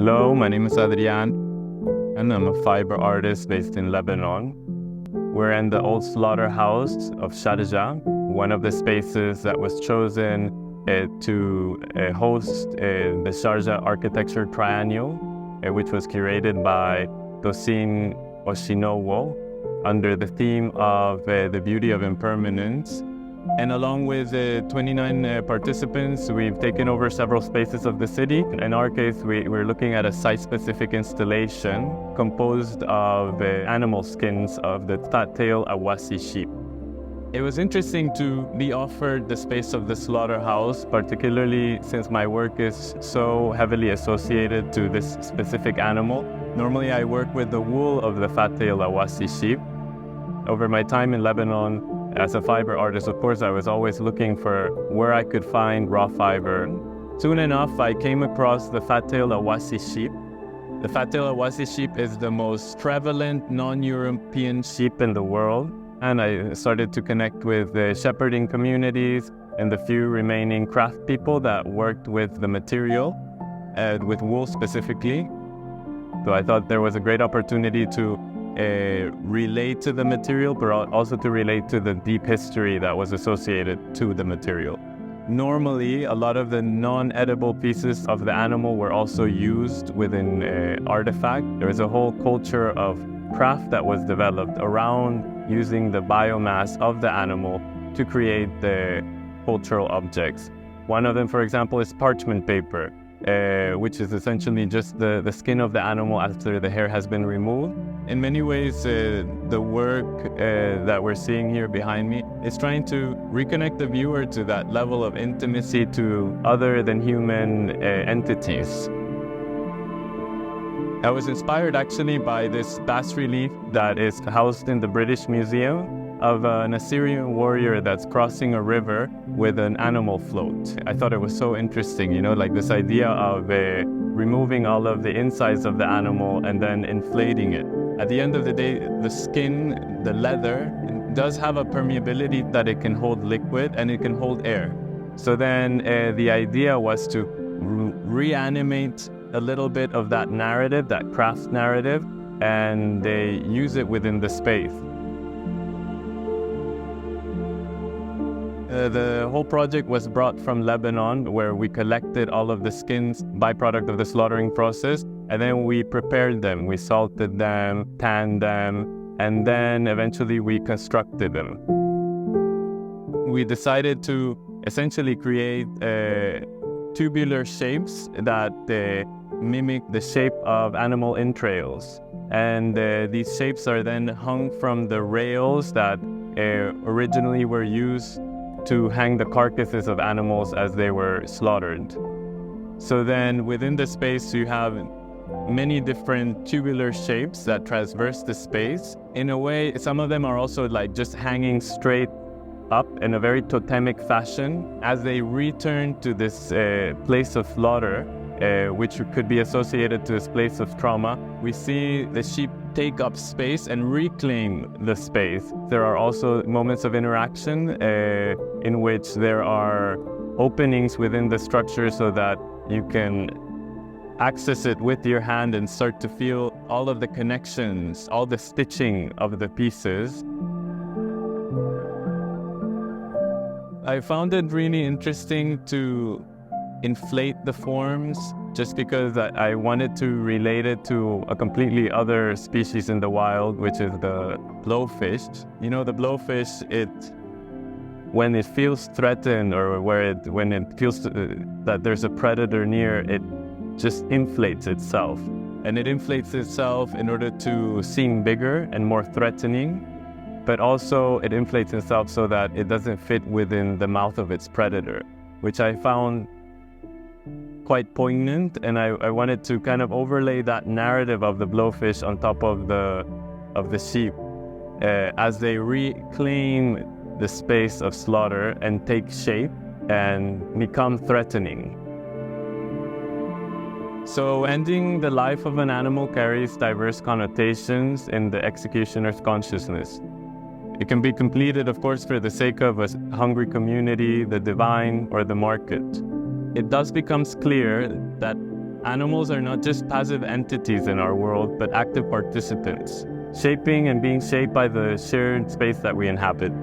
Hello, my name is Adrian, and I'm a fiber artist based in Lebanon. We're in the old slaughterhouse of Sharjah, one of the spaces that was chosen to host the Sharjah Architecture Triennial, which was curated by Tosin Oshinowo under the theme of the beauty of impermanence. And along with 29 participants, we've taken over several spaces of the city. In our case, we're looking at a site-specific installation composed of animal skins of the fat-tailed Awassi sheep. It was interesting to be offered the space of the slaughterhouse, particularly since my work is so heavily associated to this specific animal. Normally, I work with the wool of the fat-tailed Awassi sheep. Over my time in Lebanon, as a fiber artist, of course, I was always looking for where I could find raw fiber. Soon enough, I came across the fat-tailed Awassi sheep. The fat-tailed Awassi sheep is the most prevalent non-European sheep in the world. And I started to connect with the shepherding communities and the few remaining craft people that worked with the material, with wool specifically. So I thought there was a great opportunity to relate to the material, but also to relate to the deep history that was associated to the material. Normally, a lot of the non-edible pieces of the animal were also used within artifact. There was a whole culture of craft that was developed around using the biomass of the animal to create the cultural objects. One of them, for example, is parchment paper, which is essentially just the skin of the animal after the hair has been removed. In many ways, the work that we're seeing here behind me is trying to reconnect the viewer to that level of intimacy to other than human entities. I was inspired actually by this bas-relief that is housed in the British Museum of an Assyrian warrior that's crossing a river with an animal float. I thought it was so interesting, like this idea of removing all of the insides of the animal and then inflating it. At the end of the day, the skin, the leather, does have a permeability that it can hold liquid and it can hold air. So then the idea was to reanimate a little bit of that narrative, that craft narrative, and they use it within the space. The whole project was brought from Lebanon, where we collected all of the skins, byproduct of the slaughtering process, and then we prepared them. We salted them, tanned them, and then eventually we constructed them. We decided to essentially create tubular shapes that mimic the shape of animal entrails. And these shapes are then hung from the rails that originally were used to hang the carcasses of animals as they were slaughtered. So then within the space you have many different tubular shapes that traverse the space. In a way, some of them are also like just hanging straight up in a very totemic fashion. As they return to this place of slaughter, which could be associated to this place of trauma, we see the sheep take up space and reclaim the space. There are also moments of interaction in which there are openings within the structure so that you can access it with your hand and start to feel all of the connections, all the stitching of the pieces. I found it really interesting to inflate the forms just because I wanted to relate it to a completely other species in the wild, which is the blowfish. The blowfish, when it feels threatened or when it feels that there's a predator near, it just inflates itself. And it inflates itself in order to seem bigger and more threatening, but also it inflates itself so that it doesn't fit within the mouth of its predator, which I found quite poignant, and I wanted to kind of overlay that narrative of the blowfish on top of the sheep as they reclaim the space of slaughter and take shape and become threatening. So ending the life of an animal carries diverse connotations in the executioner's consciousness. It can be completed, of course, for the sake of a hungry community, the divine, or the market. It thus becomes clear that Animals are not just passive entities in our world, but active participants, shaping and being shaped by the shared space that we inhabit.